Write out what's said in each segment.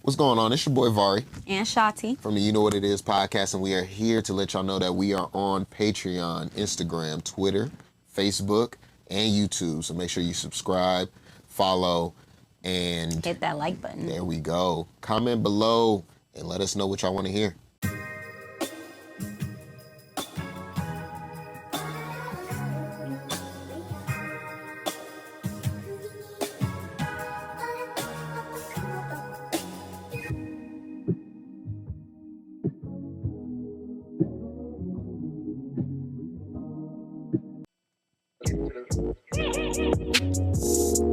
What's going on? It's your boy Vari And Shati. from the You Know What It Is podcast, and we are here to let y'all know that we are on Patreon, Instagram, Twitter, Facebook, and YouTube. So make sure you subscribe, follow, and Hit that like button. there we go. Comment below and let us know what y'all want to hear.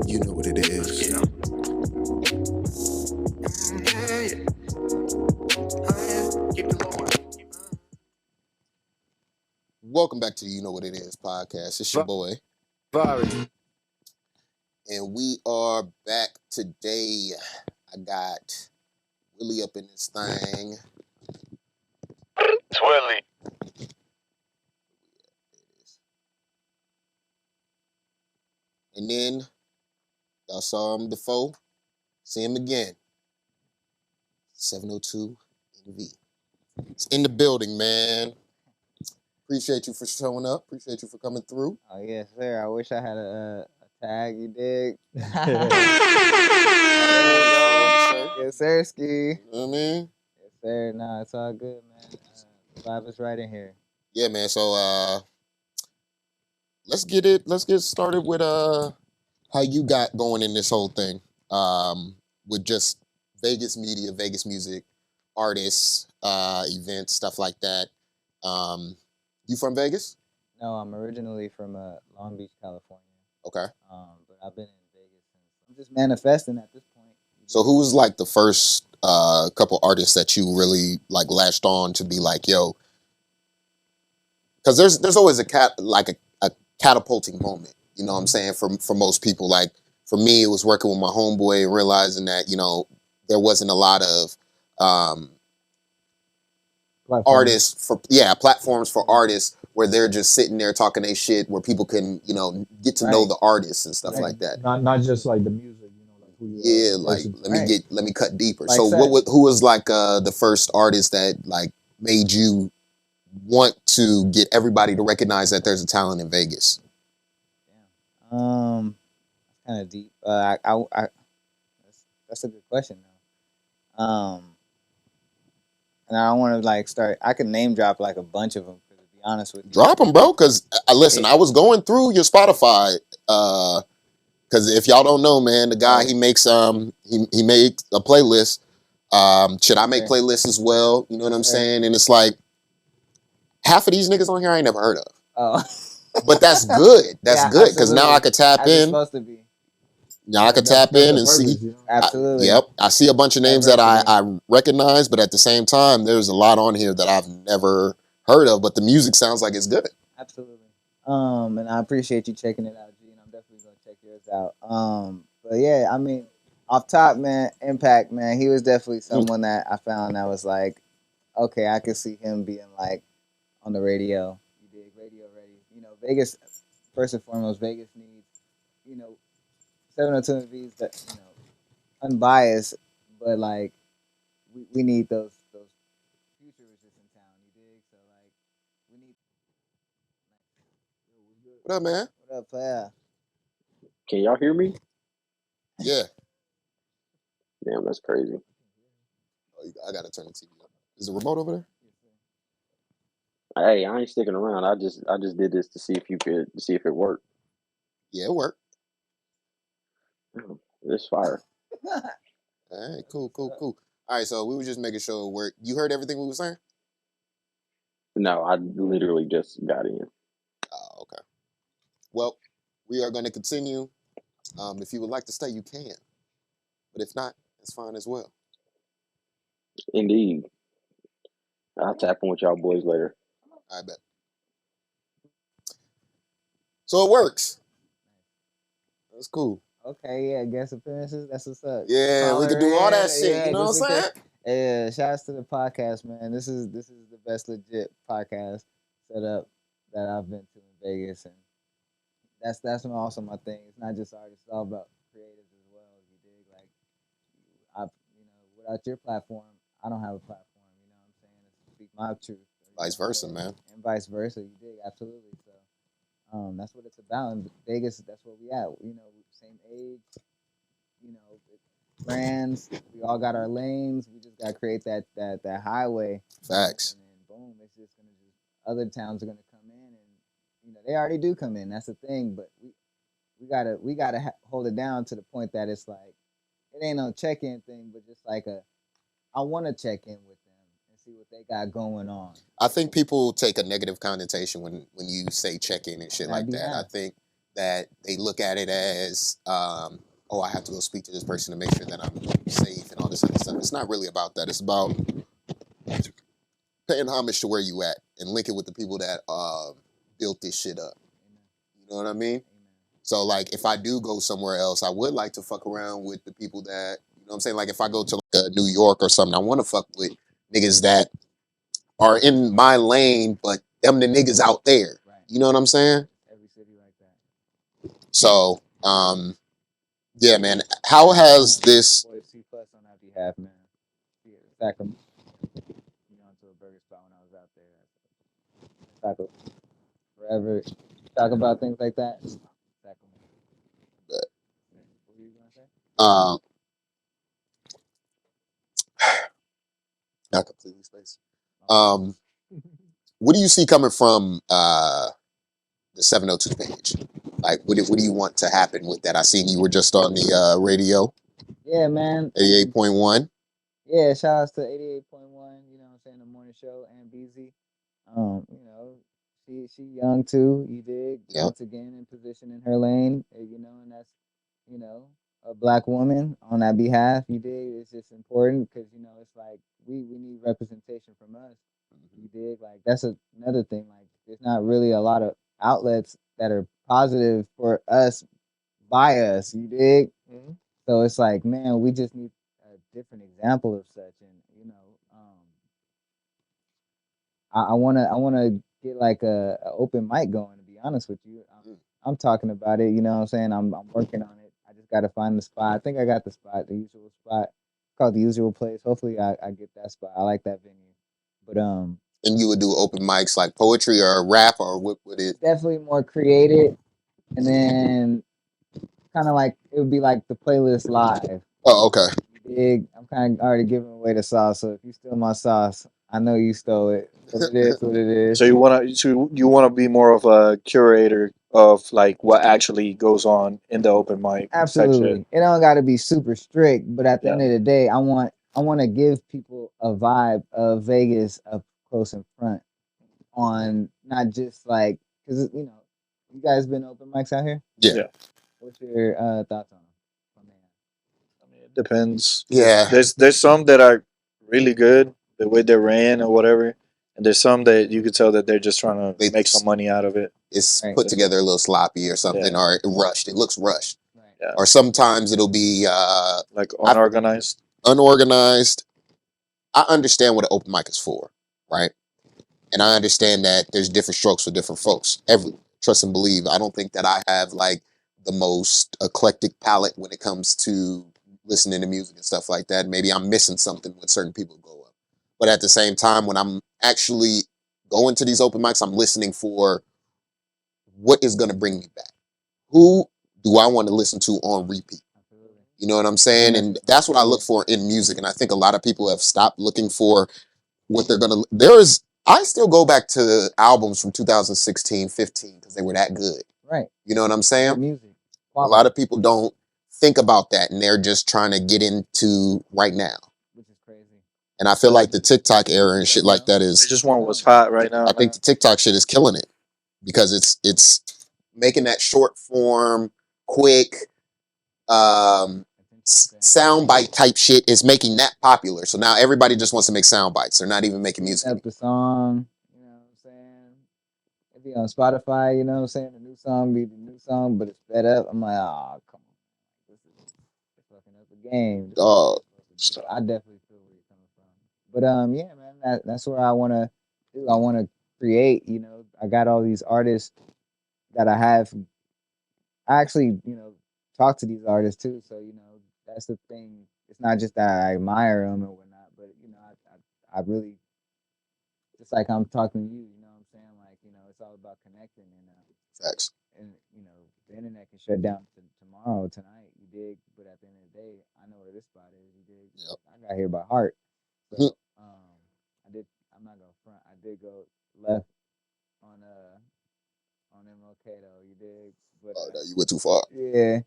You know what it is. Welcome back to You Know What It Is podcast. It's your boy Javari. and we are back today. I got Willie up in this thing. Twilly. And then y'all saw him before. See him again. 702 NV. It's in the building, man. Appreciate you for showing up. Appreciate you for coming through. Oh yes, sir. I wish I had a tag. You dig? Yes, sir. Ski. You know what I mean? Yes, sir. Nah, it's all good, man. The vibe is right in here. Yeah, man. So let's get started with how you got going in this whole thing. With just Vegas media, Vegas music, artists, events, stuff like that. You from Vegas? No, I'm originally from Long Beach, California. Okay. But I've been in Vegas since. I'm just manifesting at this point. So who was like the first couple artists that you really like latched on to be like, yo? Because there's always a catapulting moment. You know what I'm saying? For most people, like for me, it was working with my homeboy and realizing that there wasn't a lot of platforms for artists where they're just sitting there talking their shit, where people can get to know the artists and stuff like that. Not just like the music, like who you are. Like let me cut deeper. Like So who was like the first artist that like made you want to get everybody to recognize that there's a talent in Vegas? That's kind of deep. That's a good question though. And I don't want to like start. I could name drop like a bunch of them. To be honest with you, Drop them, bro. Because listen, I was going through your Spotify. Because if y'all don't know, man, the guy he makes he made a playlist. Should I make playlists as well? You know what I'm saying? And it's like half of these niggas on here I ain't never heard of. Oh. But that's good. That's good because now I could tap As in. it's supposed to be. Now I could tap in and see. Absolutely. I see a bunch of names that I recognize, but at the same time, there's a lot on here that I've never heard of. But the music sounds like it's good. Absolutely. And I appreciate you checking it out, G. And I'm definitely gonna check yours out. But yeah, I mean, off top, man, Impact, man, he was definitely someone that I found that was like, okay, I could see him being like on the radio. You dig? Radio ready. Vegas. First and foremost, Vegas needs 702 V's that unbiased, but like we need those futurists in town. You dig? So like we need. What up, man? What up, player? Can y'all hear me? Yeah. Damn, that's crazy. Oh, I gotta turn the TV up. Is the remote over there? Hey, I ain't sticking around. I just did this to see if it worked. Yeah, it worked. This fire. All right, cool. All right, so we were just making sure it worked. You heard everything we were saying? No, I literally just got in. Oh, okay. Well, we are going to continue. If you would like to stay, you can. But if not, it's fine as well. Indeed. I'll tap in with y'all boys later. I bet. So it works. That's cool. Okay, yeah, guest appearances. That's what's up. Yeah, we could do all that shit. Yeah, you know what I'm saying? Yeah, shouts to the podcast, man. This is the best legit podcast setup that I've been to in Vegas, and that's also my thing. It's not just artists; it's all about creatives as well. You dig? Like, without your platform, I don't have a platform. You know what I'm saying? To speak my truth. Vice versa, man. And vice versa. You dig? Absolutely. So that's what it's about. In Vegas, that's where we at. You know, same age. You know, brands. We all got our lanes. We just got to create that highway. Facts. And then boom, it's just gonna just other towns are gonna come in, and they already do come in. That's the thing. But we gotta hold it down to the point that it's like it ain't no check in thing, but just like I want to check in with them and see what they got going on. I think people take a negative connotation when you say check in and shit like that. I think that they look at it as, oh, I have to go speak to this person to make sure that I'm safe and all this other stuff. It's not really about that. It's about paying homage to where you at and link it with the people that built this shit up. You know what I mean? So, like, if I do go somewhere else, I would like to fuck around with the people that, you know what I'm saying? Like, if I go to like New York or something, I want to fuck with niggas that are in my lane, but them the niggas out there. Right. You know what I'm saying? Every city like that. So, yeah, man. How has this? Boy, C plus on that behalf, man. Yeah, Sacramento. You know, to a burger spot when I was out there. Taco forever. Talk about things like that. Sacramento. What were you gonna say? Not completely spaced. What do you see coming from the 702 page? Like, what do you want to happen with that? I seen you were just on the radio. Yeah, man. 88.1. Yeah, shout outs to 88.1, you know what I'm saying, the morning show and BZ. You know, she young too, you dig? Yep. Once again in position in her lane, you know, and that's, you know, a black woman on that behalf, you dig? It's just important because, you know, it's like we need representation from us. You dig? Like that's another thing. Like there's not really a lot of outlets that are positive for us by us, you dig? Mm-hmm. So it's like, man, we just need a different example of such, and you know, I wanna get like a open mic going. To be honest with you, I'm talking about it. You know what I'm saying? I'm working on it. I just gotta find the spot. I think I got the spot, the usual spot. It's called the usual place. Hopefully, I get that spot. I like that venue, but And you would do open mics like poetry or rap or what would it? definitely more creative, and then kind of like it would be like the playlist live. Oh, okay. Dig. I'm kind of already giving away the sauce, so if you steal my sauce, I know you stole it. But it is what it is. So you wanna be more of a curator of like what actually goes on in the open mic type Absolutely, shit. it don't got to be super strict, but at the end Yeah. of the day, I want to give people a vibe of Vegas up close and front on not just like because you know you guys been open mics out here. Yeah. Yeah. What's your thoughts on them? My man. I mean, it depends. Yeah. There's some that are really good the way they ran or whatever, and there's some that you could tell that they're just trying to They- make some money out of it. It's Right. put together a little sloppy or something, Yeah. or rushed. It looks rushed. Right. Yeah. Or sometimes it'll be Like unorganized. unorganized. I understand what an open mic is for, right? And I understand that there's different strokes for different folks. Trust and believe. I don't think that I have like the most eclectic palette when it comes to listening to music and stuff like that. Maybe I'm missing something when certain people go up. But at the same time, when I'm actually going to these open mics, I'm listening for what is going to bring me back. Who do I want to listen to on repeat? Absolutely. You know what I'm saying? And that's what I look for in music. And I think a lot of people have stopped looking for what they're gonna. I still go back to albums from 2016, 15 because they were that good. Right. You know what I'm Good saying? music. A lot of people don't think about that, and they're just trying to get into right now. Which is crazy. And I feel like the TikTok era and shit like that They is. just want what's hot right now. I think the TikTok shit is killing it because it's making that short form, quick, sound bite type shit is making that popular. So now everybody just wants to make sound bites. They're not even making music. Up the song, you know what I'm saying? It be on Spotify, you know what I'm saying? The new song be the new song, but it's sped up. I'm like, oh, come on. This is fucking up the game. I definitely feel where you're coming from. But yeah, man, that's where I wanna do. I wanna create, you know. I got all these artists that I have I actually, you know, talk to these artists too. So, you know, that's the thing it's not just that I admire him and whatnot, but I really just like I'm talking to you. You know what I'm saying? Like it's all about connecting Facts. and the internet can shut down tomorrow, tonight. You dig? But at the end of the day, I know where this spot is. You dig? Yep. I got here by heart. So Mhm. I did. I'm not gonna front. I did go left on MLK though. You dig? But Oh, no, you went too far. yeah,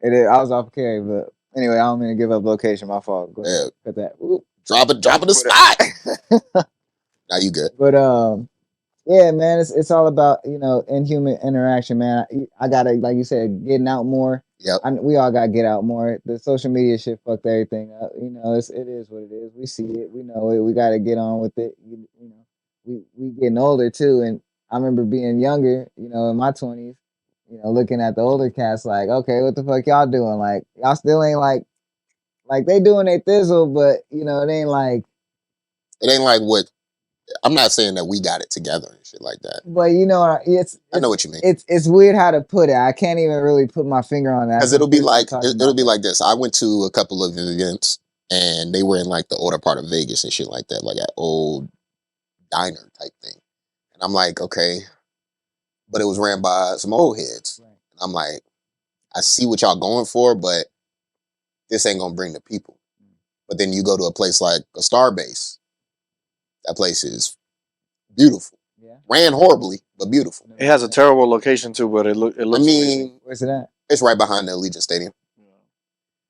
it is. I was off carry, but anyway, I don't mean to give up location. My fault. Go Yeah. ahead. Cut that. Whoop. Dropping the spot. Now you good. But yeah, man, it's all about inhuman interaction, man. I gotta, like you said, getting out more. Yep. We all gotta get out more. The social media shit fucked everything up. It is what it is. We see it. We know it. We gotta get on with it. We getting older too, and I remember being younger. In my 20s. Looking at the older cats like, okay, what the fuck y'all doing? Like y'all still ain't like they doing their thizzle, but it ain't like. It ain't like what. I'm not saying that we got it together and shit like that. But I know what you mean. It's weird how to put it. I can't even really put my finger on that. Because it'll be like this. I went to a couple of events and they were in like the older part of Vegas and shit like that, like an old diner type thing. And I'm like, okay, but it was ran by some old heads. Right. And I'm like, I see what y'all going for, but this ain't gonna bring the people. But then you go to a place like a Starbase. That place is beautiful. Yeah. Ran horribly, but beautiful. It has a terrible location too, but it looks amazing. Where's it at? It's right behind the Allegiant Stadium.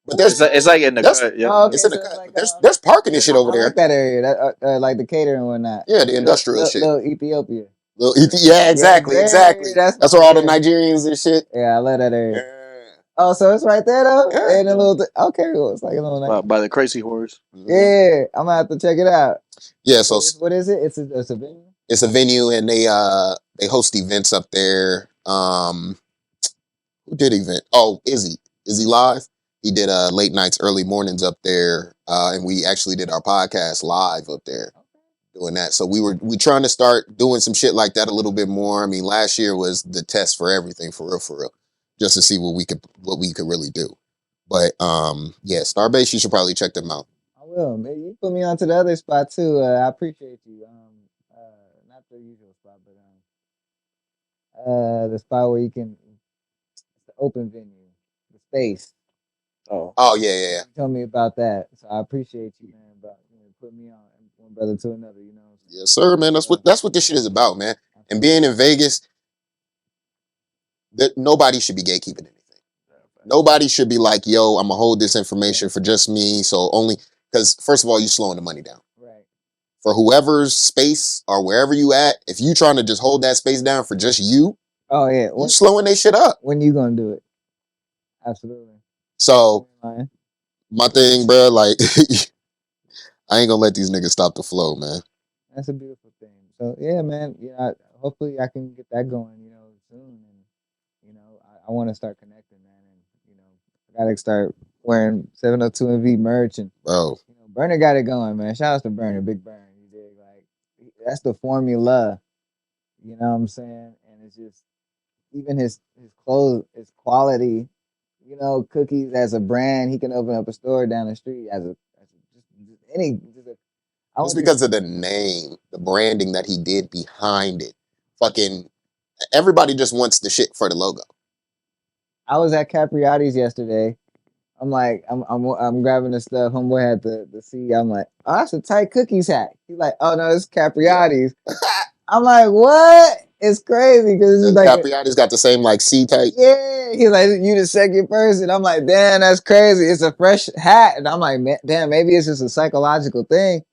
But It's like in the cut. Yeah. Oh, okay, it's in the so cut. like, There's parking and shit over I there. like that area. That like the catering and whatnot. Yeah, the industrial shit. Little Ethiopia. Yeah, exactly. That's where all the Nigerians and shit. Yeah, I love that area. Yeah. Oh, so it's right there though. Yeah. And a little. Okay, well, it's like a little. By the Crazy Horse. Mm-hmm. Yeah, I'm gonna have to check it out. Yeah. So what is it? It's a venue. It's a venue, and they host events up there. Who did event? Oh, Izzy live. He did late nights, early mornings up there, and we actually did our podcast live up there, doing that. So we trying to start doing some shit like that a little bit more. I mean, last year was the test for everything, for real, just to see what we could really do. But yeah, Starbase, you should probably check them out. I will. Maybe you put me onto the other spot too. I appreciate you. Not the usual spot, but the spot where you can, it's the open venue, the space. Oh yeah. You told me about that, so I appreciate you, man. About putting me on one brother to another. Yes, sir, man. That's what this shit is about, man. And being in Vegas, that nobody should be gatekeeping anything. Nobody should be like, yo, I'm gonna hold this information for just me. So only because first of all, you're slowing the money down. Right. For whoever's space or wherever you at, if you trying to just hold that space down for just you, oh yeah, you slowing they shit up. When you gonna do it? Absolutely. So my thing, bro, like I ain't gonna let these niggas stop the flow, man. That's a beautiful thing. So yeah, man. Hopefully I can get that going. Soon, and I want to start connecting, man. And I gotta start wearing 702 and V merch, and bro, Burner got it going, man. Shout out to Burner, Big Burn. You dig? Like that's the formula. You know what I'm saying? And it's just even his clothes, his quality. Cookies as a brand, he can open up a store down the street as a just any. Just because of the name, the branding that he did behind it. Fucking everybody just wants the shit for the logo. I was at Capriati's yesterday. I'm like, I'm grabbing the stuff. Homeboy had the C. I'm like, oh, that's a tight cookies hat. He's like, oh no, it's Capriati's. I'm like, what? It's crazy because it's like Capriati's got the same like C type. Yeah, he's like, you the second person. I'm like, damn, that's crazy. It's a fresh hat, and I'm like, damn, maybe it's just a psychological thing.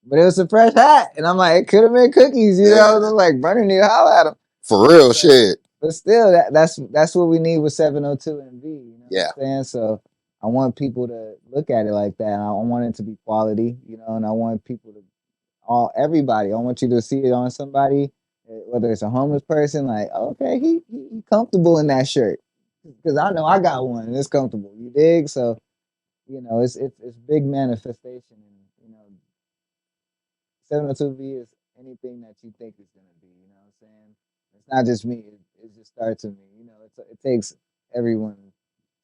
But it was a fresh hat, and I'm like, it could have been cookies. I was like, Burner need to holler at him. For real, shit. But still, that's what we need with 702 and V. What I'm saying? So I want people to look at it like that. And I want it to be quality, and I want people to everybody. I want you to see it on somebody, whether it's a homeless person, like, okay, he comfortable in that shirt. Because I know I got one and it's comfortable. You dig? So, it's big manifestation, and 702V is anything that you think it's gonna be. You know what I'm saying? It's not just me. It just starts with me. It takes everyone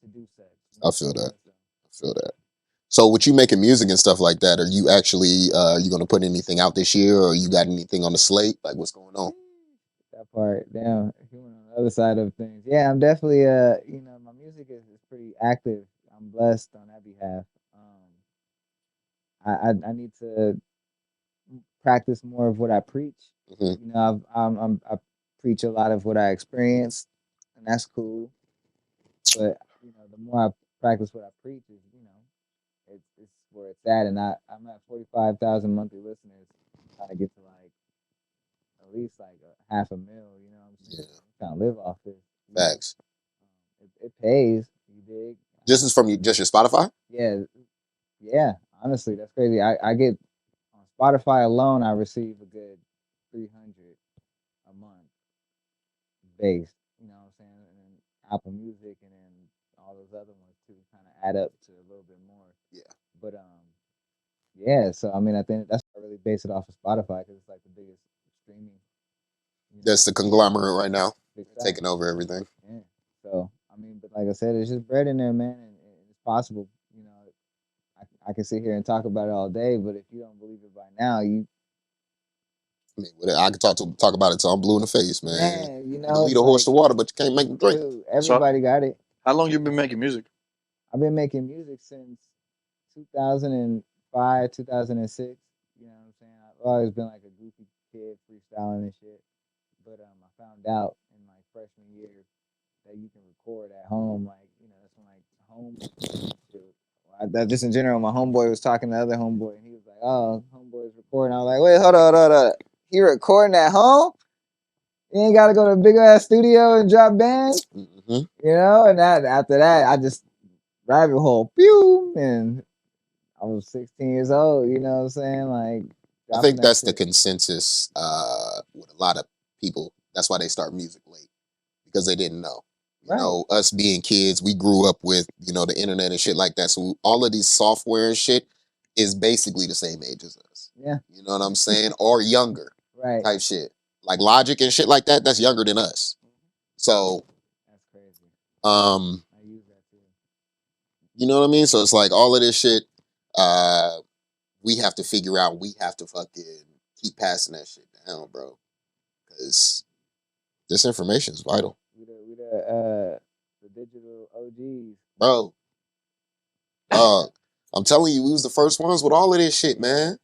to do such. I feel that. So, with you making music and stuff like that, are you actually you gonna put anything out this year, or you got anything on the slate? Like, what's going on? That part, damn. If you went on the other side of things, yeah, I'm definitely my music is pretty active. I'm blessed on that behalf. I need to practice more of what I preach. Hmm. You know, I preach a lot of what I experience, and that's cool. But the more I practice what I preach, is it's where it's at, and I'm at 45,000 monthly listeners. I'm trying to get to like at least like a half a mil. You know what I'm saying? Yeah, I'm trying to live off this. facts. It pays. You dig? This is from you, just your Spotify. Yeah, yeah. Honestly, that's crazy. I get on Spotify alone, I receive a good 300 a month base. You know what I'm saying? And then Apple Music, and then all those other ones too, kind of add up to a little bit more. Yeah, But yeah. So I mean, I think that's why I really base it off of Spotify because it's like the biggest streaming. that's the conglomerate right now, Big taking over everything. Yeah. So I mean, but like I said, it's just bread in there, man, and it's possible. I can sit here and talk about it all day, but if you don't believe it by now, I mean, I could talk about it till I'm blue in the face, man. man, You can lead a it's horse like, to water, but you can't make them drink. dude, So, everybody got it. how long you been making music? I've been making music since 2005, 2006. You know what I'm saying? I've always been like a goofy kid, freestyling and shit. But I found out in my freshman year that you can record at home. Like, that's when like home shit. That just in general, my homeboy was talking to the other homeboy, and he was like, "Oh, homeboy's recording." I was like, "Wait, hold on. He recording at home? You ain't got to go to a big ass studio and drop bands, Hmm. And after that, I just rabbit hole, pew, and I was 16 years old. You know what I'm saying? Like I dropping think that that's the shit. consensus with a lot of people. That's why they start music late because they didn't know. Right, Us being kids, we grew up with the internet and shit like that. So all of these software and shit is basically the same age as us. yeah, You know what I'm saying? Or younger right. type shit. Like Logic and shit like that. That's younger than us. So That's crazy. um, I use that too. you know what I mean? So it's like all of this shit. Uh, we have to figure out. We have to fucking keep passing that shit down, bro. Because this information is vital, We the digital OGs. bro. Uh, I'm telling you, we was the first ones with all of this shit, man.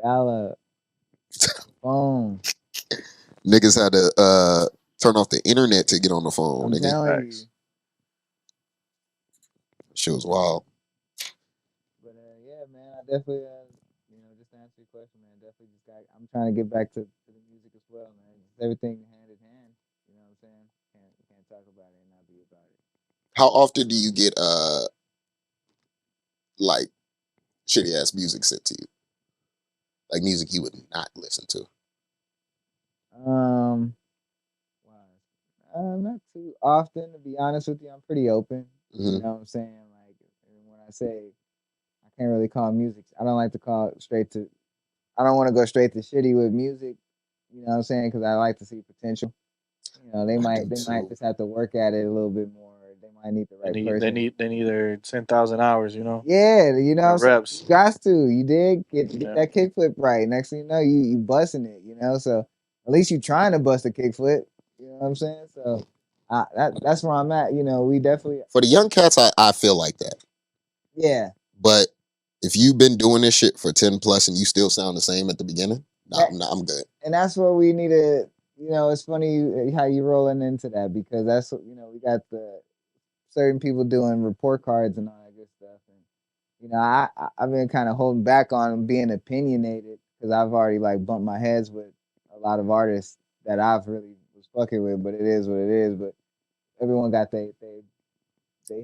Dial up, phone. Niggas had to turn off the internet to get on the phone, I'm nigga. telling you. Facts. Shit was wild. But yeah, man, I definitely just to answer your question, man, definitely just got. I'm trying to get back to the music as well, man. Just everything hand in hand. You know what I'm saying? Can't talk about it and not be about it. How often do you get like shitty ass music sent to you? Like music you would not listen to. Um, wow. Not too often, to be honest with you. I'm pretty open. You Hmm. know what I'm saying? Like, and when I say I can't really call music, I don't like to call it straight to. I don't want to go straight to shitty with music. You know what I'm saying? Because I like to see potential. They I might do they might too. just have to work at it a little bit more. They might need the They right need they person. need they need their 10,000 hours. Yeah, Their I'm saying? reps. You got to. You did get Yeah. that kickflip right. Next thing you know, you busting it. So at least you trying to bust a kickflip. You know what I'm saying? So that's where I'm at. We definitely For the young cats, I feel like that. yeah. But if you've been doing this shit for 10 plus and you still sound the same at the beginning, nah, That I'm good. and that's where we need to. It's funny how you rolling into that because that's we got the certain people doing report cards and all that good stuff. And I've been kind of holding back on being opinionated because I've already like bumped my heads with a lot of artists that I've really was fucking with. But it is what it is. But everyone got they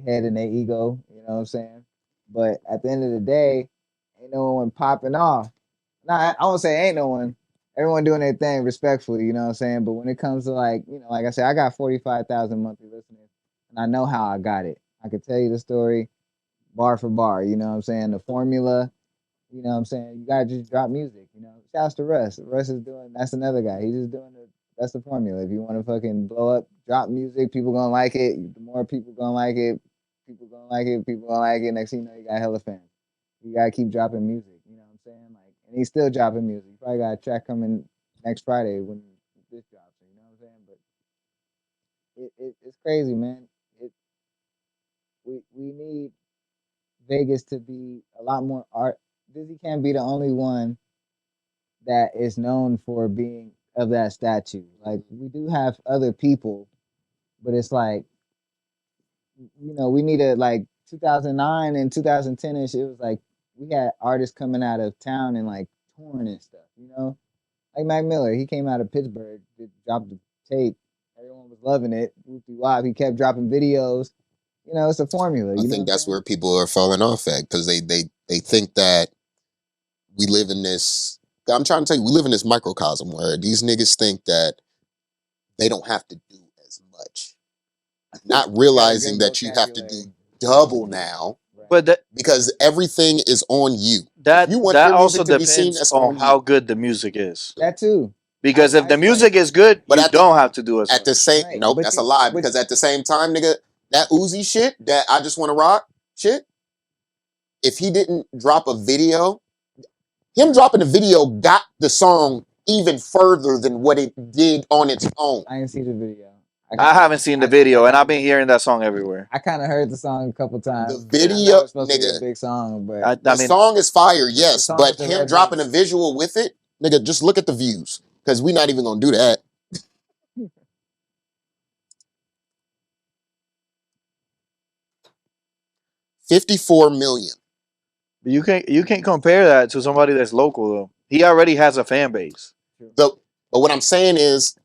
head and their ego. You know what I'm saying? But at the end of the day, ain't no one popping off. Nah, I won't say ain't no one. Everyone doing their thing respectfully, you know what I'm saying? But when it comes to like, like I said, I got 45,000 monthly listeners and I know how I got it. I could tell you the story bar for bar, you know what I'm saying? The formula, you know what I'm saying? You gotta just drop music, Shouts to Russ. Russ is doing that's another guy. He's just doing that's the formula. If you want to fucking blow up, drop music, people gonna like it. The more people gonna like it, people gonna like it, people gonna like it. Next thing you know, you got hella fans. You gotta keep dropping music. You know what I'm saying? Like, and he's still dropping music. You probably got a track coming next Friday when this drops. You know what I'm saying? But it's crazy, man. It we need Vegas to be a lot more art. Dizzy can't be the only one that is known for being of that statue. Like we do have other people, but it's like we need a like 2009 and 2010ish. It was like we had artists coming out of town and like touring and stuff. Like Mac Miller, he came out of Pittsburgh, dropped the tape. Everyone was loving it. Whoopty wop. He kept dropping videos. It's a formula. I think that's where people are falling off at because they think that we live in this. I'm trying to tell you, we live in this microcosm where these niggas think that they don't have to do as much, not realizing that you have to do double now. But because everything is on you. That If you want that your music also to be seen, depends that's on on how you. good the music is. That too. Because if the music is good, But you don't have to do as At much. the same, Right, nope, but that's you- a lie. but- Because at the same time, nigga, that Uzi shit, that I Just Want to Rock shit, if he didn't drop a video, him dropping a video got the song even further than what it did on its own. I didn't see the video. I haven't seen the video, and I've been hearing that song everywhere. I kind of heard the song a couple times. The video, I know it's supposed to be nigga, a big song, but the song is fire, yes, song but with the him red dropping dress. a visual with it, nigga, just look at the views. Because we're not even going to do that. $54 million. But you can't compare that to somebody that's local though. He already has a fan base. But what I'm saying is,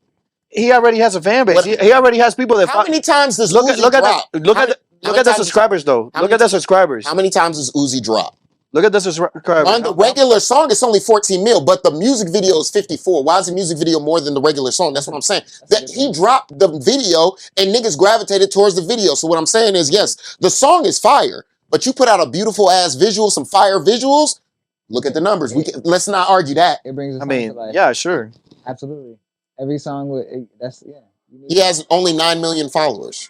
He already has a fan base. What- He already has people that how many times does look Uzi at drop? look at the subscribers though. how Look many at the subscribers. How many times does Uzi drop? Look at the subscribers. On the regular song, it's only 14 mil, but the music video is 54. Why is the music video more than the regular song? That's what I'm saying. That he dropped the video and niggas gravitated towards the video. So what I'm saying is, yes, the song is fire, but you put out a beautiful ass visual, some fire visuals. Look at the numbers. Let's not argue that. it brings. I mean, yeah, sure. Absolutely. Every song with that's yeah. He has only 9 million followers.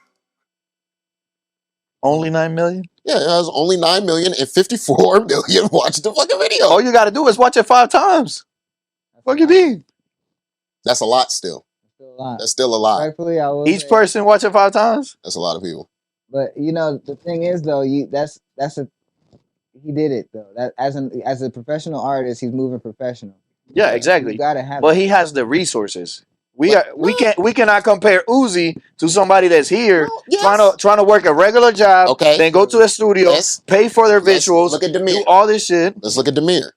Only 9 million? Yeah, it has only 9 million and 54 million watch the fucking video. All you got to do is watch it 5 times. What you mean? That's a lot still. That's still a lot. Rightfully, I will Each say, person watch it 5 times? That's a lot of people. But the thing is though, he did it though. That as a professional artist, he's moving professional. Yeah, exactly. You gotta have. But he has the resources. We cannot compare Uzi to somebody that's here trying to work a regular job, Okay. then go to the studio, pay for their visuals, look at Demir. do all this shit. Let's look at Demir.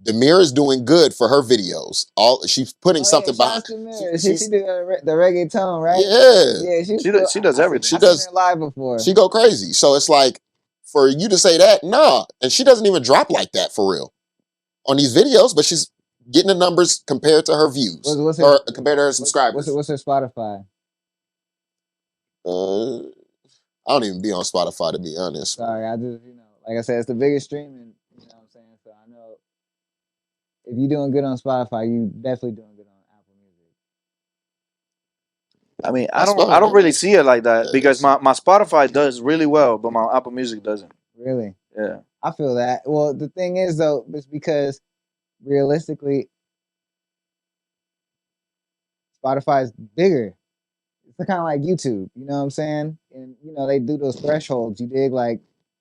Demir is doing good for her videos. She's putting something behind. She did the reggaeton, right? Yeah. She does everything. She does seen her live before. She go crazy. So it's like for you to say that, nah. And she doesn't even drop like that for real on these videos, but she's getting the numbers compared to her views or compared to her subscribers. What's her Spotify? I don't even be on Spotify to be honest. Sorry, I just like I said, it's the biggest streaming. You know what I'm saying? So I know if you're doing good on Spotify, you definitely doing good on Apple Music. I mean, I don't really see it like that because my Spotify does really well, but my Apple Music doesn't. Really? Yeah. I feel that. Well, the thing is though, it's because realistically, Spotify is bigger. It's kind of like YouTube, you know what I'm saying? And they do those thresholds. You dig like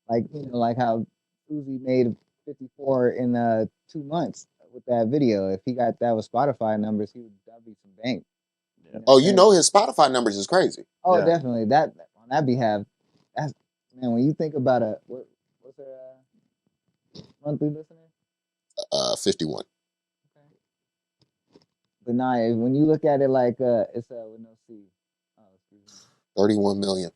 how Uzi made 54 in 2 months with that video. If he got that with Spotify numbers, that'd be some bank. Oh, his Spotify numbers is crazy. Oh, yeah. Definitely. That on that behalf, that's man. When you think about what's her monthly listener? 51. But nah, when you look at it like it's with no C. 31 million.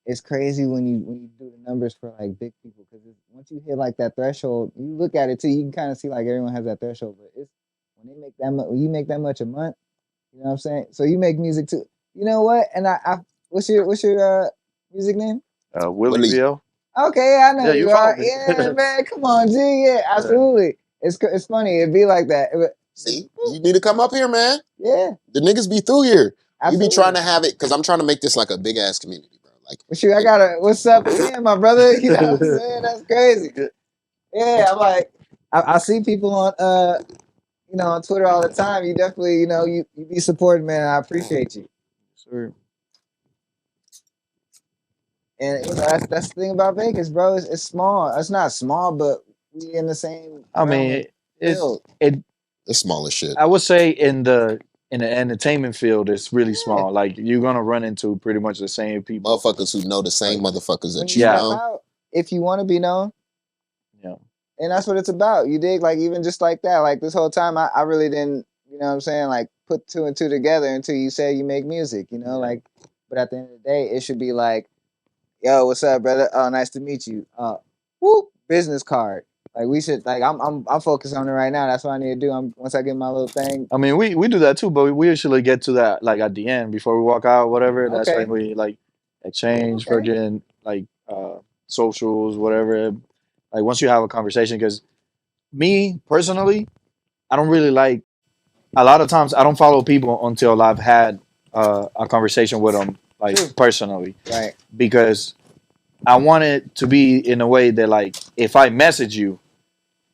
It's crazy when you do the numbers for like big people because once you hit like that threshold, you look at it too. You can kind of see like everyone has that threshold, but it's when they make that much. When you make that much a month, you know what I'm saying? So you make music too. You know what? And I what's your music name? Willie Bill. Okay, I know you are. Me. Yeah, man, come on, G. Yeah, absolutely. It's funny. It'd be like that. See, you need to come up here, man. Yeah, the niggas be through here. absolutely. You be trying to have it because I'm trying to make this like a big ass community, bro. Like, But shoot, I got a what's up again, my brother? You know what I'm saying? That's crazy. Yeah, I'm like, I see people on on Twitter all the time. You definitely, you be supporting, man. I appreciate you. Sure. And that's the thing about Vegas, bro. It's small. It's not small, but we in the same I realm mean, and it's field. it's small as shit. I would say in the entertainment field, it's really small. Like you're gonna run into pretty much the same people. Motherfuckers who know the same motherfuckers When that you you Yeah. step know. out, if you want to be known, Yeah. and that's what it's about. You dig? Like even just like that. Like this whole time, I really didn't, you know what I'm saying? Like put two and two together until you say you make music. You know, Yeah. like. But at the end of the day, it should be like, yo, what's up, brother? Oh, nice to meet you. Whoop, business card. Like we should, like I'm focused on it right now. That's what I need to do. Once I get my little thing. I mean, we do that too, but we usually get to that like at the end before we walk out, whatever. That's Okay. when we like exchange Okay. friggin' like socials, whatever. Like once you have a conversation, because me personally, I don't really like. A lot of times, I don't follow people until I've had a conversation with them, like True. personally, Right. because I want it to be in a way that like if I message you,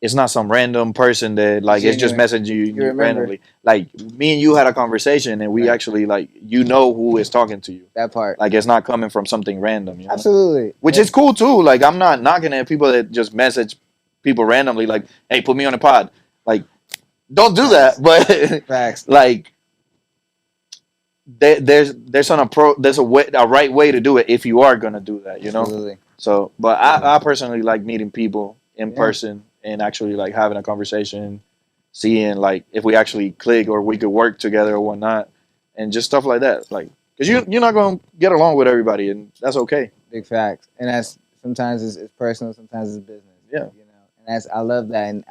it's not some random person that like it's just Genuine. messaging You you remember randomly. Like me and you had a conversation and we Right. actually like you know who is talking to you. that part. Like it's not coming from something random, you know? Absolutely. Which is cool too. Like I'm not knocking at people that just message people randomly like, "Hey, put me on a pod." Like don't do Facts. that. But Facts. like there's a right way to do it if you are gonna do that, you know. Absolutely. So, but I personally like meeting people in Yeah. person and actually like having a conversation, seeing like if we actually click or we could work together or whatnot, and just stuff like that. Like, because you're not gonna get along with everybody, and that's okay. Big facts. And that's sometimes it's personal, sometimes it's business. Yeah. And I love that. And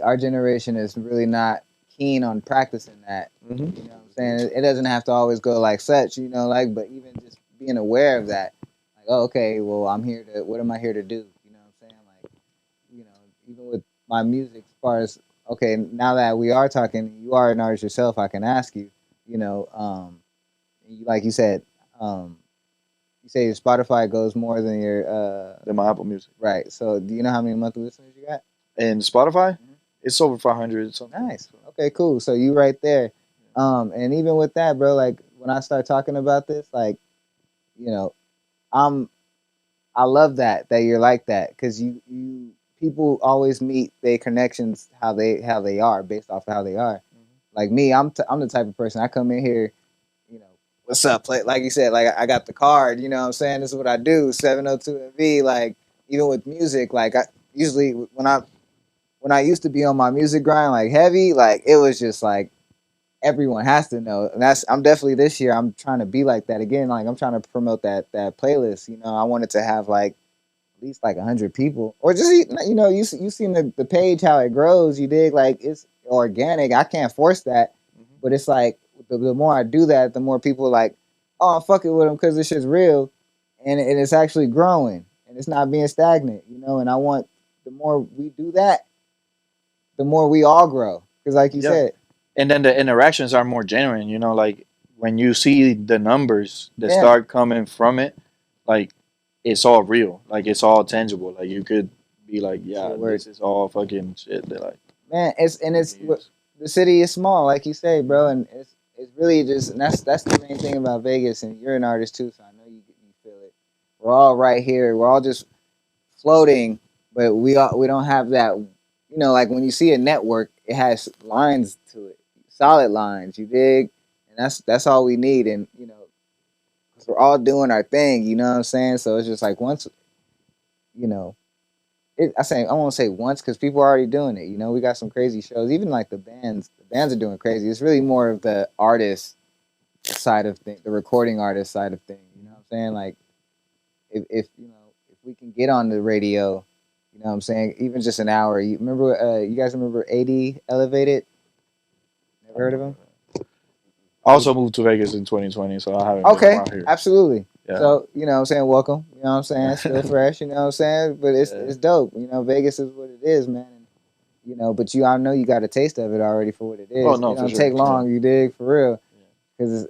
our generation is really not keen on practicing that. Mm-hmm. You know what I'm saying? It doesn't have to always go like such, but even just being aware of that. Like, oh, okay, well, what am I here to do? You know what I'm saying? Like, even with my music, as far as, okay, now that we are talking, you are an artist yourself, I can ask you, like you said, you say your Spotify goes more than your, Than my Apple Music. right. So do you know how many monthly listeners you got? And Spotify, Mhm. it's over 500 something. Nice. Okay, cool. So you right there. And even with that, bro, like when I start talking about this, like, I'm I love that you're like that because you people always meet their connections how they are based off of how they are. Like me, I'm the type of person I come in here, what's up, play like you said, like I got the card, you know what I'm saying? This is what I do, 702 MV. Like even with music, like I usually when I used to be on my music grind like heavy, like it was just like everyone has to know. And I'm definitely this year I'm trying to be like that again. Like I'm trying to promote that playlist. I wanted to have like at least like 100 people, or just you seen the page how it grows. You dig? Like it's organic. I can't force that, but it's like the more I do that, the more people are like, oh, I'm fucking with them because this shit's real, and it's actually growing and it's not being stagnant. And I want the more we do that, the more we all grow. Because like you Yeah. said, And then the interactions are more genuine, like when you see the numbers that Yeah. start coming from it, like it's all real, like it's all tangible. Like you could be like, yeah, Shit work. this is all fucking shit. That like, man, it's the city is small, like you say, bro, and it's really just, and that's the main thing about Vegas. And you're an artist too, so I know you feel it. We're all right here. We're all just floating, but we don't have that. Like when you see a network, it has lines to it, solid lines. You dig? And that's all we need. And 'cause we're all doing our thing. You know what I'm saying? So it's just like once, I won't say once because people are already doing it. We got some crazy shows. Even like the bands are doing crazy. It's really more of the artist side of things, the recording artist side of things. You know what I'm saying? Like if we can get on the radio, you know what I'm saying? Even just an hour. You guys remember AD Elevated? Never heard of him? I also moved to Vegas in 2020, so I haven't been Okay, around here. absolutely. Yeah. So, you know what I'm saying? Welcome. You know what I'm saying? Still fresh, you know what I'm saying? But it's dope. Vegas is what it is, man. And, but I know you got a taste of it already for what it is. Oh, no, it for don't sure. take long, you dig, for real. Because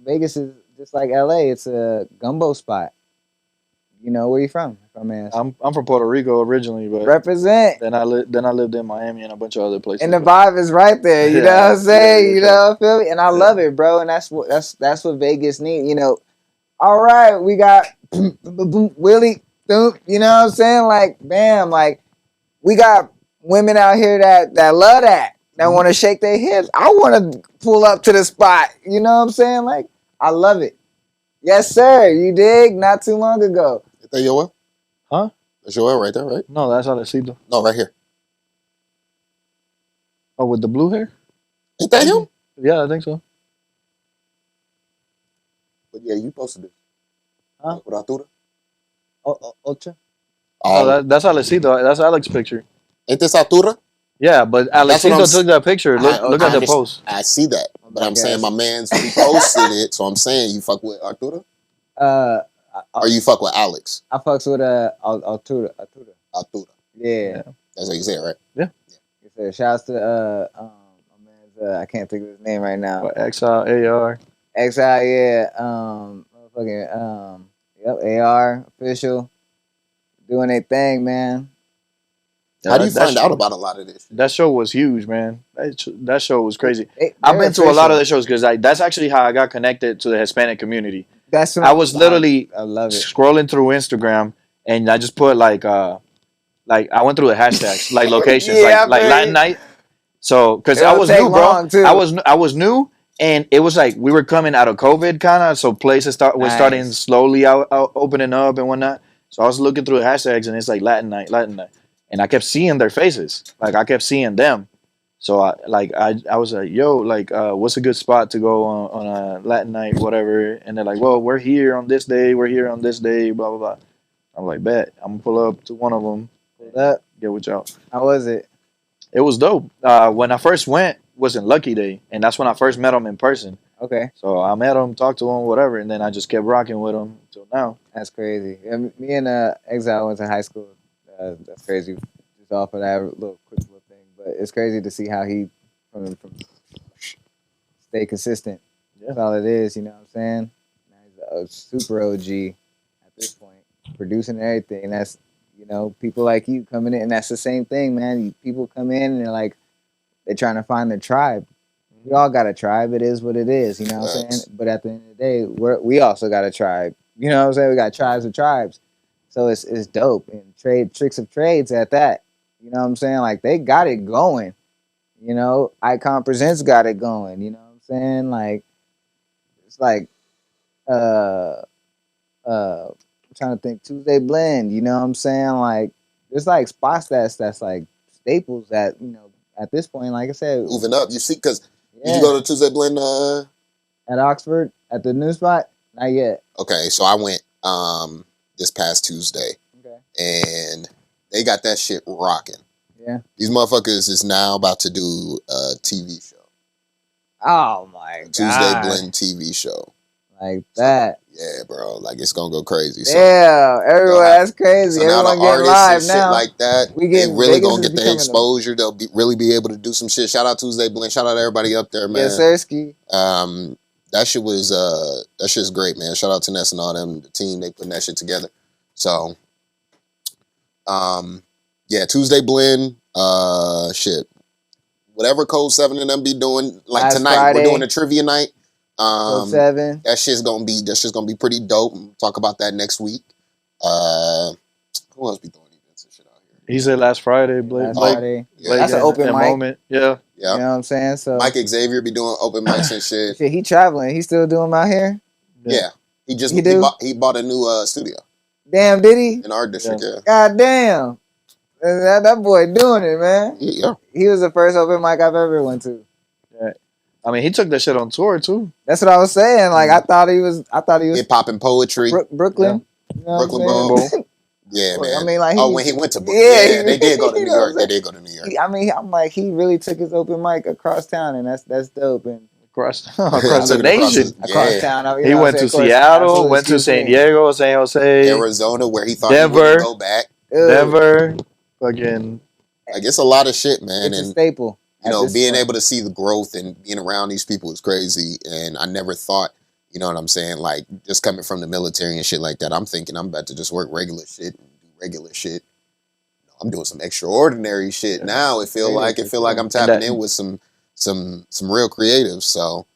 Vegas is just like LA, it's a gumbo spot. You know where you from? If I'm asking. I'm from Puerto Rico originally, but Represent. then I lived in Miami and a bunch of other places. And the but- vibe is right there. You know Yeah, what I'm saying? yeah, You sure. know, feel me? And I love it, bro. And that's what Vegas need. You know, all right, we got Willie, you know what I'm saying? Like, bam, like we got women out here that love that want to shake their hips. I want to pull up to the spot. You know what I'm saying? Like, I love it. Yes, sir. You dig? Not too long ago. Is that Yoel? Huh? That's Yoel right there, right? No, that's Alecito. No, right here. Oh, with the blue hair? Ain't that him? Yeah, I think so. But yeah, you posted this. Huh? With Arturo. Ultra. Oh, that's Alecito. That's Alex's picture. Ain't this Arturo? Yeah, but That's what I'm Alecito took that picture. Look at the understand. post. I see that. But I'm Okay. saying my man's reposted it, so I'm saying you fuck with Arturo? Or you fuck with Alex? I fucks with Arturo. Arturo. Yeah. That's what you said, right? Yes, sir. Shouts to my man's I can't think of his name right now. XR. XI, yeah. Motherfucking yep, AR official doing their thing, man. Yeah, How do you find out about a lot of this shit? That show was huge, man. That show was crazy. They're I've been to a lot official. of the shows because that's actually how I got connected to the Hispanic community. That's what I was literally I love it. scrolling through Instagram and I just put like I went through the hashtags like locations Yeah, like Latin night. So because I It'll was take new, bro. long, too. I was new, and it was like we were coming out of COVID, kind of. So places was starting Nice. slowly out opening up and whatnot. So I was looking through the hashtags, and it's like Latin night, and I kept seeing their faces. Like I kept seeing them. So I was like, yo, like what's a good spot to go on a Latin night, whatever. And they're like, well, we're here on this day, blah blah blah. I'm like, bet I'm gonna pull up to one of them, That, get with y'all. how was it? It was dope. When I first went was in Lucky Day, and that's when I first met him in person. Okay, So I met him, talked to him, whatever, and then I just kept rocking with him until now. that's crazy. Me and Exile went to high school. That's crazy. Just off of that quick little thing, but it's crazy to see how he from stay consistent. Yeah. That's all it is. You know what I'm saying? Now he's a super OG at this point, producing everything. And that's, you know, people like you coming in, and that's the same thing, man. People come in and they're like, they're trying to find their tribe. We all got a tribe. It is what it is. You know what I'm saying? But at the end of the day, we also got a tribe. You know what I'm saying? We got tribes of tribes. So it's dope. And tricks of trades at that. You know what I'm saying? Like they got it going. You know, Icon Presents got it going. You know what I'm saying? Like it's like I'm trying to think Tuesday Blend. You know what I'm saying? Like there's like spots that's like staples that, you know, at this point, like I said, Moving up. You see, because yeah, did you go to Tuesday Blend? at Oxford at the new spot? Not yet. Okay, so I went this past Tuesday, Okay. and they got that shit rocking. Yeah. These motherfuckers is now about to do a TV show. Oh my god. Tuesday Blend TV show. Like that. Yeah, bro. Like it's gonna go crazy. So, Yeah, everywhere. That's crazy. so now Everyone the getting artists live and shit now. like that, We they getting really Vegas gonna is get their becoming exposure. They'll really be able to do some shit. Shout out Tuesday Blend. Shout out everybody up there, man. Yes, Sirski. That shit was that shit's great, man. Shout out to Ness and all them, the team, they putting that shit together. So yeah, Tuesday Blend, shit. Whatever Code 7 and them be doing, like Last tonight, Friday. we're doing a trivia night. Code 7. That shit's gonna be pretty dope. We'll talk about that next week. Who else be doing events and shit out here? He said last Friday, Blake. Last Blake- Friday. Yeah. That's an open at mic. Moment. Yeah. Yeah. You know what I'm saying? So Mike Xavier be doing open mics and shit. shit, he traveling. He still doing them out here? Yeah. He just He do? he bought a new studio Damn, did he? in our district, yeah. God damn. That boy doing it, man. Yeah. He was the first open mic I've ever went to. I mean, he took that shit on tour too. That's what I was saying. Like I thought he was Hip hop and poetry. Brooklyn. You know Brooklyn what I'm saying? Yeah, man. I mean, like when he went to Brooklyn. Yeah, Yeah, they did go to you New know York. what I'm They did go to New York. I mean, I'm like, he really took his open mic across town, and that's dope. And Across I the took it across nation. across Yeah. town, you He know what went I'm to saying? Of course, Seattle, absolutely, went to excuse San me. Diego, San Jose, Arizona, where he thought Denver. he wouldn't go back. Dude, Denver, fucking Like, it's a lot of shit, man. it's a And, staple. you at know, this being point. able to see the growth and being around these people is crazy. And I never thought You know what I'm saying? Like just coming from the military and shit like that, I'm thinking I'm about to just work regular shit and do regular shit. I'm doing some extraordinary shit Yeah. now. It feel like I'm And tapping in with some real creatives. So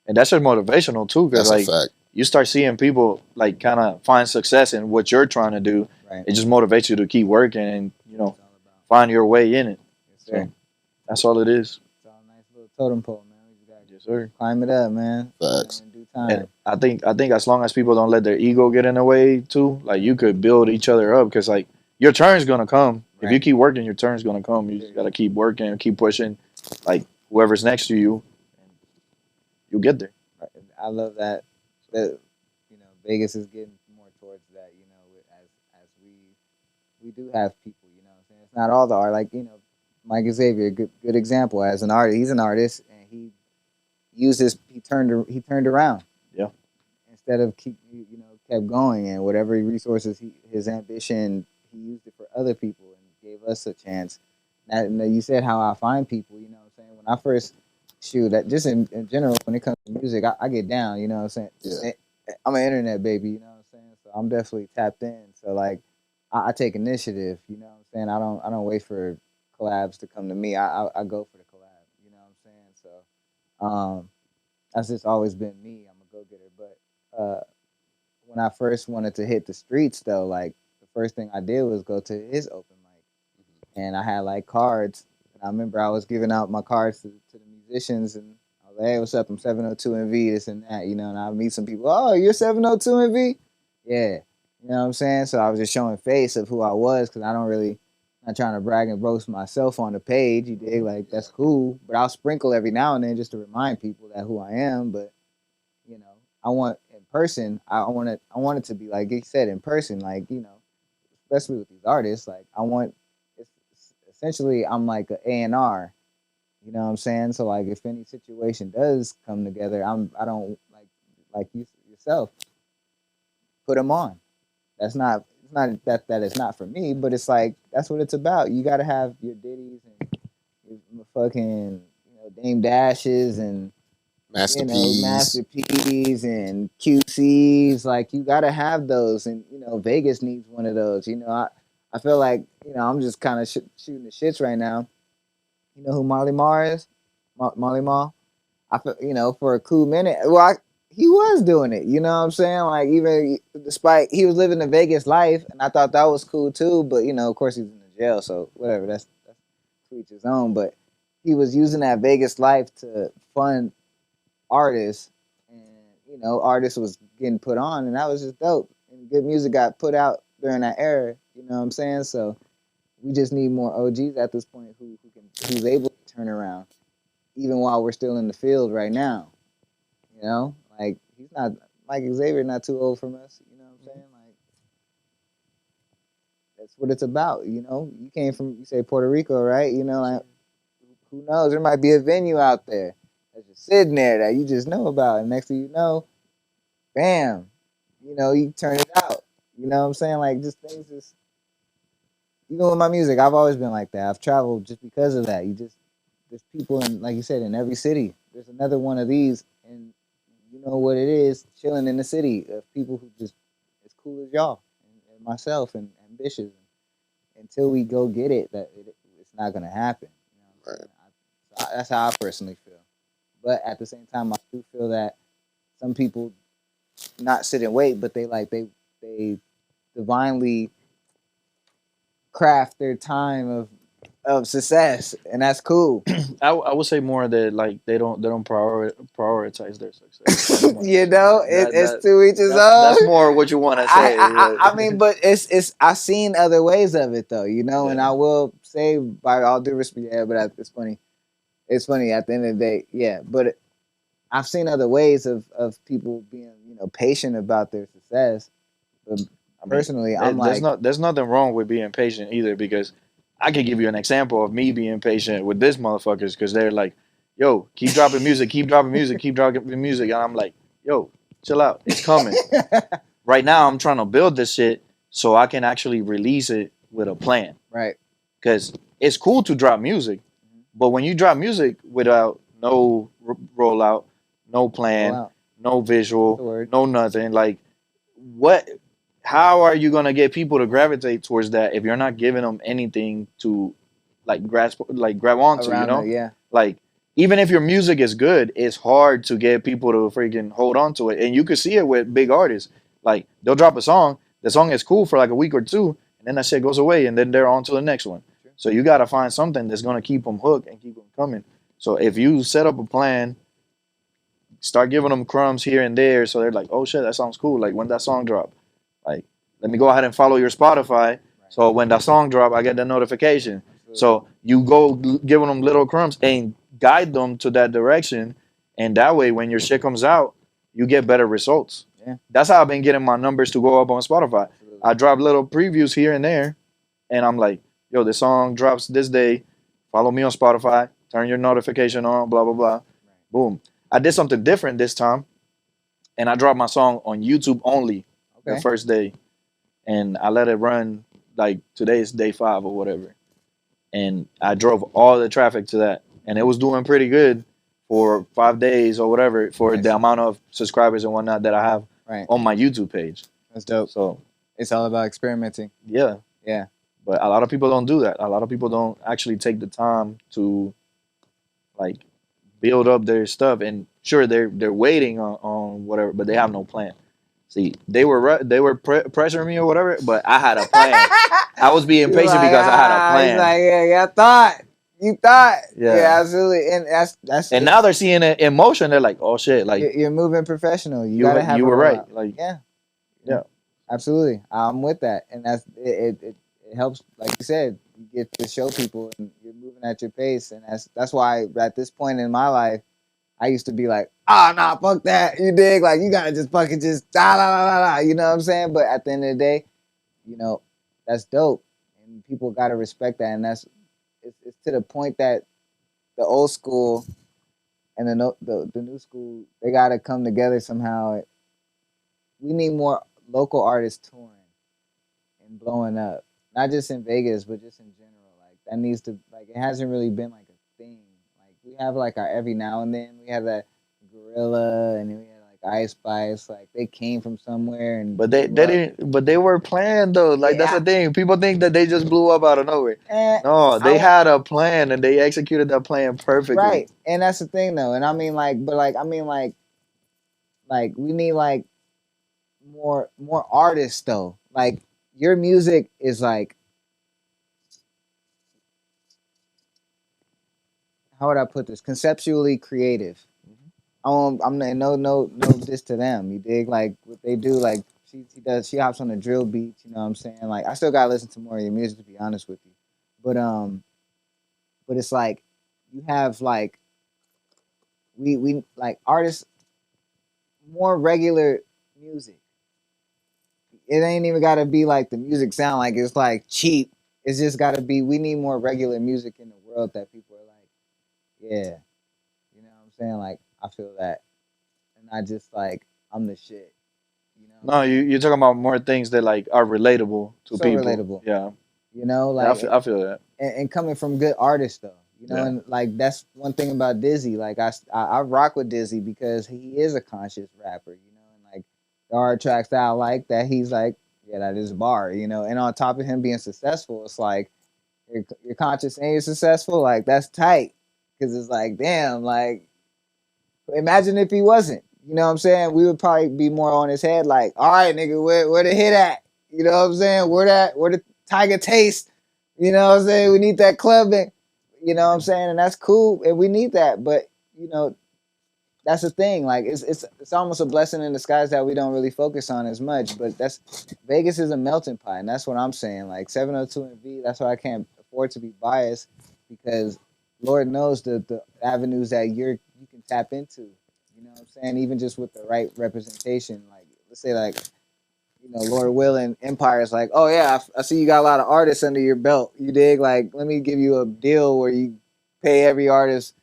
and that's just motivational too, because that's a like fact. you start seeing people like kind of find success in what you're trying to do. Right. It just motivates you to keep working and It's all about. find your way in it. Yes, sir. So that's all it is. It's all a nice little totem pole, man. We just gotta Yes, sir. climb it up, man. Facts. In due And time. I think as long as people don't let their ego get in the way too, like you could build each other up, because like your turn's gonna come. If you Right. keep working, your turn's gonna come. You just gotta keep working, keep pushing. Like whoever's next to you, you'll get there. Right. I love that. That Vegas is getting more towards that. As we do have people. What I'm saying, it's not all the art. Like Mike Xavier, good example as an artist. He's an artist, and he turned around. Yeah. Instead of kept going, and whatever resources his ambition, he used it for other people and gave us a chance. Now you said how I find people. You know what I'm saying? When I first shoot, that just in general, when it comes to music, I get down. You know what I'm saying? Yeah. I'm an internet baby. You know what I'm saying? So I'm definitely tapped in. So like, I take initiative. You know what I'm saying? I don't wait for collabs to come to me. I go for the collab. You know what I'm saying? So that's just always been me. I'm a go getter. But when I first wanted to hit the streets, though, like the first thing I did was go to his open mic, and I had like cards. And I remember I was giving out my cards to the musicians, and I was like, "Hey, what's up? I'm 702 NV, this and that," And I meet some people. Oh, you're 702 NV? Yeah. You know what I'm saying? So I was just showing face of who I was, because I don't really, not trying to brag and roast myself on the page. You dig? Like, that's cool. But I'll sprinkle every now and then just to remind people that who I am. But, I want in person, I want it to be like you said, in person, like, especially with these artists, like essentially I'm like a A&R. You know what I'm saying? So like if any situation does come together, I don't like you yourself, put them on. That's not it's not that it's not for me, but it's like that's what it's about. You got to have your ditties and your fucking Dame Dashes and Master P's. Master P's and QC's. Like you got to have those, and Vegas needs one of those. I feel like I'm just kind of shooting the shits right now. You know who Molly Marr is? Molly Marr. I feel, for a cool minute. Well, he was doing it. You know what I'm saying? Like even despite he was living the Vegas life, and I thought that was cool too. But of course he's in the jail, so whatever. That's to each his own. But he was using that Vegas life to fund artists, and artists was getting put on, and that was just dope. And good music got put out during that era. You know what I'm saying? So we just need more OGs at this point who's able to turn around, even while we're still in the field right now. Like he's not Mike Xavier, not too old from us. You know what I'm saying? Like that's what it's about. You came from you say Puerto Rico, right? Like who knows? There might be a venue out there that's just sitting there that you just know about, and next thing you know, bam, you turn it out. You know what I'm saying? Like just things just even with my music, I've always been like that. I've traveled just because of that. There's people in, like you said, in every city. There's another one of these, and you know what it is, chilling in the city of people who just as cool as y'all and myself and ambitious. Until we go get it, it's not gonna happen. Right. That's how I personally feel. But at the same time, I do feel that some people not sit and wait, but they divinely craft their time of success, and that's cool. I would say more that like they don't prioritize their success. It's to each his own. That's more what you want to say. I mean, but it's I've seen other ways of it though, and Yeah. I will say by all due respect, yeah, but it's funny. It's funny at the end of the day, yeah. But I've seen other ways of people being patient about their success. But personally, I'm like, there's nothing wrong with being patient either, because I could give you an example of me being patient with this motherfuckers, because they're like, yo, keep dropping music, keep dropping music, keep dropping music, and I'm like, yo, chill out, it's coming. Right now I'm trying to build this shit so I can actually release it with a plan. right, Because it's cool to drop music, but when you drop music without no rollout, no plan, Roll out. no visual, The word. no nothing. Like, what? How are you gonna get people to gravitate towards that if you're not giving them anything to like grab onto? You Around the know, yeah. like even if your music is good, it's hard to get people to freaking hold on to it. And you can see it with big artists. Like they'll drop a song, the song is cool for like a week or two, and then that shit goes away, and then they're on to the next one. So you gotta find something that's gonna keep them hooked and keep them coming. So if you set up a plan, start giving them crumbs here and there, so they're like, "Oh shit, that sounds cool." Like when that song drop, like let me go ahead and follow your Spotify. So when that song drop, I get the notification. So you go giving them little crumbs and guide them to that direction, and that way, when your shit comes out, you get better results. Yeah. That's how I've been getting my numbers to go up on Spotify. I drop little previews here and there, and I'm like, "Yo, this song drops this day. Follow me on Spotify. Turn your notification on. Blah blah blah." Boom. I did something different this time, and I dropped my song on YouTube only the Okay. first day, and I let it run like today's day 5 or whatever, and I drove all the traffic to that, and it was doing pretty good for 5 days or whatever for Nice. the amount of subscribers and whatnot that I have Right. on my YouTube page. That's dope. So It's all about experimenting. yeah, Yeah. but a lot of people don't do that. A lot of people don't actually take the time to like build up their stuff, and sure they're waiting on whatever, but they have no plan. See, pressuring me or whatever, but I had a plan. I was being You're patient like, because I had a He's plan. like, yeah, I thought. You thought. Yeah. Yeah, absolutely. And that's And now they're seeing it in motion. They're like, "Oh shit!" Like you're moving professional. You you gotta have you a were right. rollout. Like Yeah. yeah. Absolutely. I'm with that. And that's it helps, like you said, you get to show people and you're moving at your pace. And that's why at this point in my life, I used to be like, nah, fuck that. You dig? Like you gotta just fucking just da da da da da. You know what I'm saying? But at the end of the day, you know, that's dope. And people gotta respect that. And it's to the point that the old school and the new school, they gotta come together somehow. We need more local artists touring and blowing up, not just in Vegas, but just in general. Like that needs to like it hasn't really been like a thing. Like we have like our every now and then we have that Gorilla and then we had like Ice Spice. Like they came from somewhere and But they blew up. didn't. But they were planned though. Like that's the thing. People think that they just blew up out of nowhere. No, they had a plan and they executed that plan perfectly. Right, and that's the thing though. And I mean like, but like I mean like we need like more artists though. Like your music is like, how would I put this? Conceptually creative. I'm no this to them. You dig? Like what they do. Like she hops on the drill beats. You know what I'm saying? Like I still gotta listen to more of your music to be honest with you. But it's like you have like we like artists more regular music. It ain't even gotta be like the music sound like it's like cheap. It's just gotta be. We need more regular music in the world that people are like, yeah, you know what I'm saying? Like I feel that, and not just like I'm the shit. You know? No, you're talking about more things that like are relatable to So people. relatable. Yeah, You know, yeah, like I feel that. and coming from good artists though. You know, Yeah. and like that's one thing about Dizzy. Like I rock with Dizzy because he is a conscious rapper. You know, and like there are tracks that I like that he's like, yeah, that is a bar. You know, and on top of him being successful, it's like you're conscious and you're successful. Like that's tight because it's like, damn, like imagine if he wasn't. You know what I'm saying? We would probably be more on his head. Like, all right, nigga, where the hit at? You know what I'm saying? Where the Tiger taste? You know what I'm saying? We need that clubbing. You know what I'm saying? And that's cool, and we need that. But you know, that's the thing. Like, it's almost a blessing in disguise that we don't really focus on as much. But that's Vegas is a melting pot, and that's what I'm saying. Like 702 and V. That's why I can't afford to be biased because Lord knows the avenues that you can tap into. You know what I'm saying? Even just with the right representation. Like, let's say like, you know, Lord Will and Empire is like, oh yeah, I see you got a lot of artists under your belt. You dig? Like, let me give you a deal where you pay every artist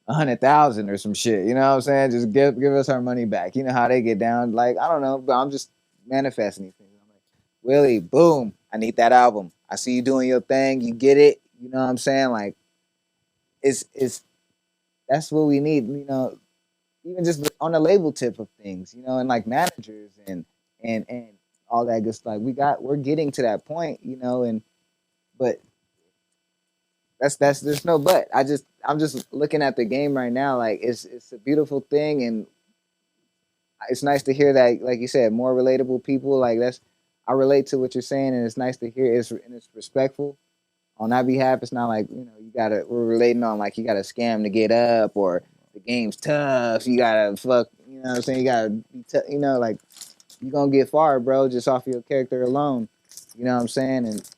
100,000 or some shit. You know what I'm saying? Just give us our money back. You know how they get down. Like, I don't know, but I'm just manifesting these things. I'm like, Willie, boom, I need that album. I see you doing your thing. You get it. You know what I'm saying? Like, it's that's what we need. You know, even just on the label tip of things, you know, and like managers and all that good stuff. We're getting to that point, you know, and but that's there's no but. I'm just looking at the game right now, like it's a beautiful thing, and it's nice to hear that, like you said, more relatable people. Like that's I relate to what you're saying, and it's nice to hear. It's respectful on that behalf. It's not like, you know, we're relating on like you gotta scam to get up, or the game's tough. You gotta fuck. You know what I'm saying? You gotta be you know, like you gonna get far, bro, just off of your character alone. You know what I'm saying? And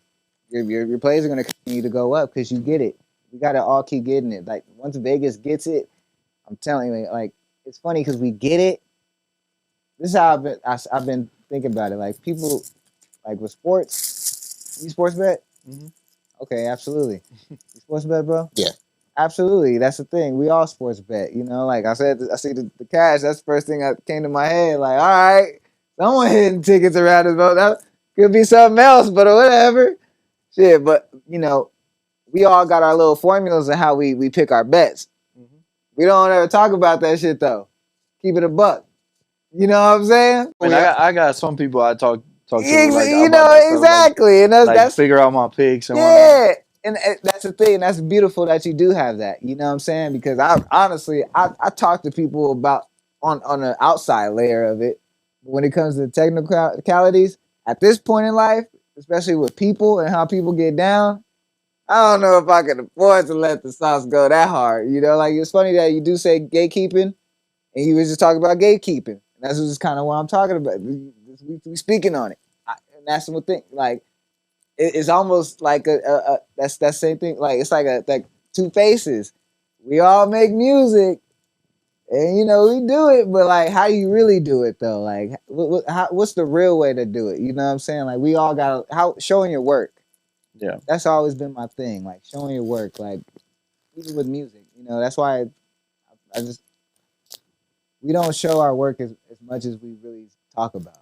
your plays are gonna continue to go up because you get it. We gotta all keep getting it. Like once Vegas gets it, I'm telling you, like it's funny because we get it. This is how I've been thinking about it. Like people, like with sports, you sports bet? Mm-hmm. Okay, absolutely. You sports bet, bro? Yeah. Absolutely. That's the thing. We all sports bet. You know, like I said, I see the cash. That's the first thing that came to my head. Like, all right, someone hitting tickets around this boat. That could be something else, but whatever. Shit, but you know, we all got our little formulas of how we pick our bets. Mm-hmm. We don't ever talk about that shit though. Keep it a buck. You know what I'm saying? I mean, I got some people I talk to like You about know that stuff, exactly, and like that's figure out my picks and whatnot. yeah, and that's the thing. That's beautiful that you do have that. You know what I'm saying? Because I honestly, I talk to people about on the outside layer of it. But when it comes to the technicalities, at this point in life, especially with people and how people get down, I don't know if I can afford to let the sauce go that hard. You know, like it's funny that you do say gatekeeping, and you was just talking about gatekeeping. And that's just kind of what I'm talking about. We speaking on it, and that's the thing. Like it's almost like a that's that same thing. Like it's like two faces. We all make music, and you know we do it, but like how you really do it though? Like what's the real way to do it? You know what I'm saying? Like we all got how showing your work. Yeah. That's always been my thing. Like showing your work. Like even with music, you know that's why I just we don't show our work as much as we really talk about.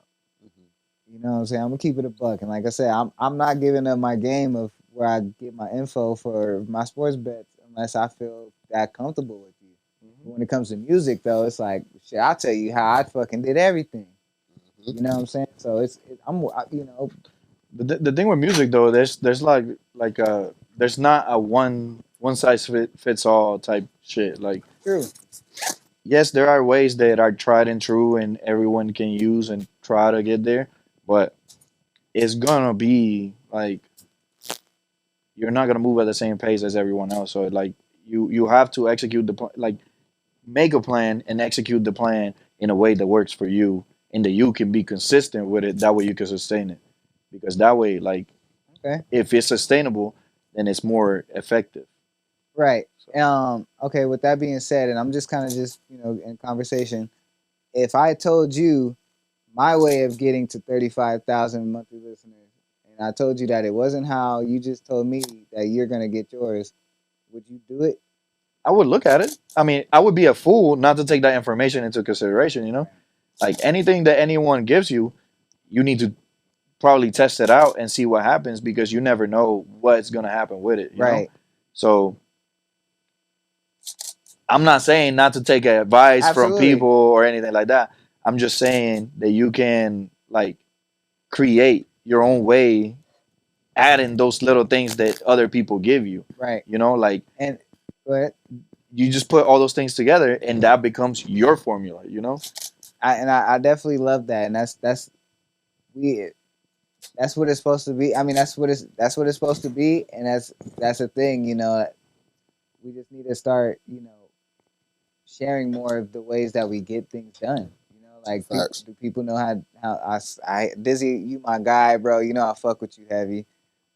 You know what I'm saying? I'm gonna keep it a buck, and like I said, I'm not giving up my game of where I get my info for my sports bets unless I feel that comfortable with you. Mm-hmm. But when it comes to music, though, it's like shit. I'll tell you how I fucking did everything. You know what I'm saying? So you know, The thing with music though, there's like there's not a one size fits all type shit. Like true, yes, there are ways that are tried and true and everyone can use and try to get there, but it's gonna be like you're not gonna move at the same pace as everyone else. So like you have to execute the like make a plan and execute the plan in a way that works for you and that you can be consistent with it. That way you can sustain it because that way like okay, if it's sustainable, then it's more effective. right. So Okay. With that being said, and I'm just kind of just you know in conversation. If I told you my way of getting to 35,000 monthly listeners, and I told you that it wasn't how you just told me that you're gonna get yours, would you do it? I would look at it. I mean, I would be a fool not to take that information into consideration. You know, like anything that anyone gives you, you need to probably test it out and see what happens because you never know what's gonna happen with it. You know, Right. so I'm not saying not to take advice from Absolutely. people or anything like that. I'm just saying that you can like create your own way, adding those little things that other people give you. Right. You know, like And but you just put all those things together and that becomes your formula, you know? I definitely love that, and that's we that's what it's supposed to be. I mean, that's what it's supposed to be, and that's a thing. You know, we just need to start. You know, sharing more of the ways that we get things done. You know, like Facts. do people know how I Dizzy, you my guy, bro. You know I fuck with you heavy,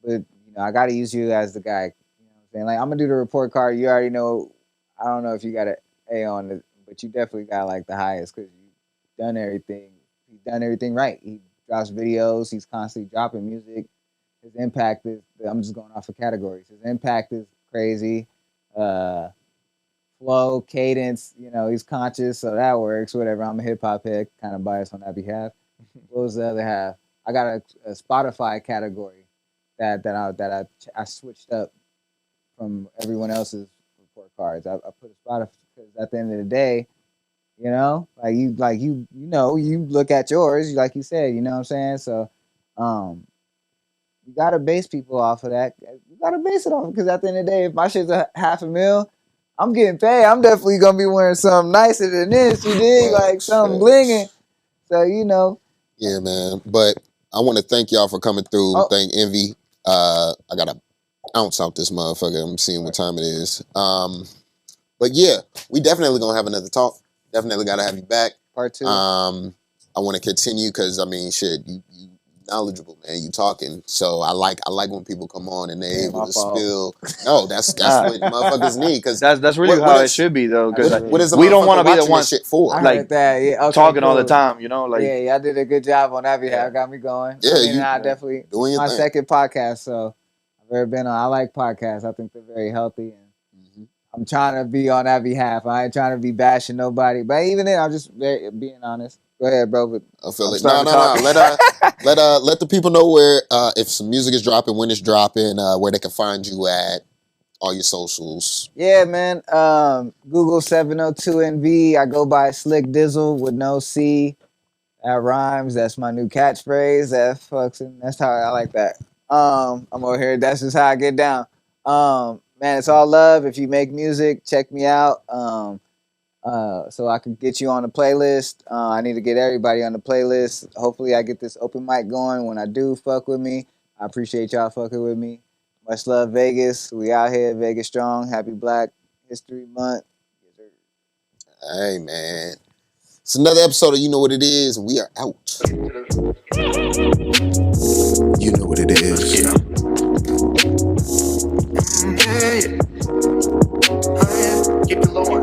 but you know I got to use you as the guy. You know what I'm saying? Like I'm gonna do the report card. You already know. I don't know if you got an A on it, but you definitely got like the highest because you done everything. He's done everything right. He drops videos. He's constantly dropping music. His impact is. I'm just going off of categories. His impact is crazy. Uh, Flow, cadence, you know, he's conscious, so that works. Whatever. I'm a hip hop head, kind of biased on that behalf. What was the other half? I got a Spotify category that I switched up from everyone else's report cards. I put a Spotify because at the end of the day, You know, you look at yours, like you said, you know what I'm saying? So, um, you gotta base people off of that. You gotta base it off because at the end of the day, if my shit's a half a mil, I'm getting paid. I'm definitely gonna be wearing something nicer than this. You dig? Like Facts, something facts. blinging. So you know. Yeah, man. But I want to thank y'all for coming through. Oh, Thank Envy. I gotta ounce out this motherfucker. I'm seeing what time it is. But yeah, we definitely gonna have another talk. Definitely gotta have you back. part two. I want to continue because I mean, shit, you knowledgeable, man. You talking, so I like when people come on and they're Yeah, able my to fault. spill. No, that's Nah, what motherfuckers need. Because that's really what how it is should be though, because That's like, what really. is a we don't want motherfucker to be the watching this ones shit for? I like heard that. Yeah. Okay. talking all the Cool. time. You know, like Yeah. Y'all did a good job on that yeah. behalf. Got me going. I Yeah, mean, you I Yeah. definitely. This doing is your my thing. second podcast, so I've ever been on. I like podcasts. I think they're very healthy, and Mhm. I'm trying to be on that behalf. I ain't trying to be bashing nobody, but even then, I'm just being honest. Go ahead, bro. But I feel I'm it. No, starting to no, no. talk. Let the people know where if some music is dropping, when it's dropping, where they can find you at, all your socials. Yeah, man. Google 702NV. I go by Slick Dizzle with no C. That rhymes. That's my new catchphrase. That fucks it. That's how I like that. I'm over here. That's just how I get down. Man, it's all love. If you make music, check me out. So I can get you on the playlist. I need to get everybody on the playlist. Hopefully, I get this open mic going. When I do, fuck with me. I appreciate y'all fucking with me. Much love, Vegas. We out here, Vegas strong. Happy Black History Month. Hey, man. It's another episode of You Know What It Is, and we are out. You know what it is. Yeah. Yeah. Oh, yeah. Keep it low.